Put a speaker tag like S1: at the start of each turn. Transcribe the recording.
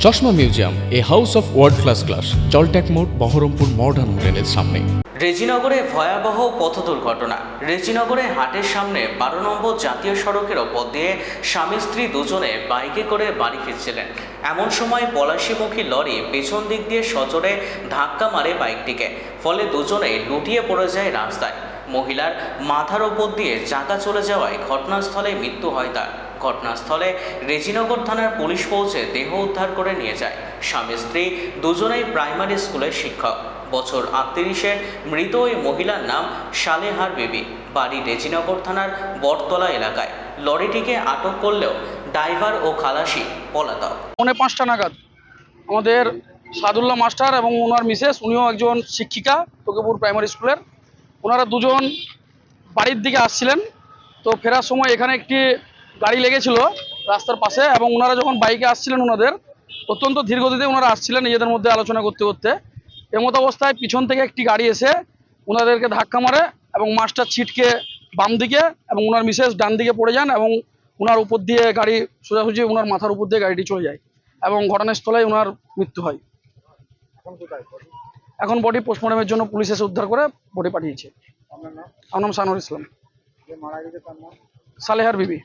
S1: চশমা museum, a house of world class, Jaltank মোড়, Berhampore modern হোটেলের সামনে।
S2: রেজিনগরে ভয়াবহ পথ দুর্ঘটনা। রেজিনগরে হাটের সামনে 12 নম্বর জাতীয় সড়কের ওপর দিয়ে স্বামী স্ত্রী দুজনে বাইকে করে বাড়ি ফিরছিলেন। এমন সময় পলাশীমুখী লরি পেছন দিক দিয়ে সজোরে ধাক্কা মারে বাইকটিকে, ফলে দুজনেই লুটিয়ে পড়ে যায় রাস্তায়। মহিলার মাথার ওপর দিয়ে চাকা চলে যাওয়ায় ঘটনাস্থলে মৃত্যু হয় তার। ঘটনাস্থলে রেজিনগর থানার পুলিশ পৌঁছে দেহ উদ্ধার করে নিয়ে যায়। স্বামী স্ত্রী দুজনেই প্রাইমারি স্কুলের শিক্ষক। বছর 38-এর মৃত ওই মহিলার নাম সালেহার বিবি, বাড়ি রেজিনগর থানার বটতলা এলাকায়। লরিটিকে আটক করলেও ড্রাইভার ও খালাসি পলাতক।
S3: 4:45 নাগাদ আমাদের সাদুল্লাহ মাস্টার এবং ওনার মিসেস, উনিও একজন শিক্ষিকা তোকেপুর প্রাইমারি স্কুলের, ওনারা দুজন বাড়ির দিকে আসছিলেন। তো ফেরার সময় এখানে একটি গাড়ি লেগেছিল রাস্তার পাশে, এবং ওনারা যখন বাইকে আসছিলেন, ওনাদের অত্যন্ত ধীরগতিতে ওনারা আসছিলেন নিজেদের মধ্যে আলোচনা করতে করতে। এমত অবস্থায় পিছন থেকে একটি গাড়ি এসে ওনাদেরকে ধাক্কা মারে এবং মাস্টার ছিটকে বাম দিকে এবং ওনার মিসেস ডান দিকে পড়ে যান, এবং ওনার উপর দিয়ে গাড়ি সোজাসুজি ওনার মাথার উপর দিয়ে গাড়িটি চলে যায় এবং ঘটনাস্থলে ওনার মৃত্যু হয়। এখন বডি পোস্টমর্টমের জন্য পুলিশ এসে উদ্ধার করে বডি পাঠিয়েছে। আমার নাম সানোর ইসলাম। সালেহার বিবি।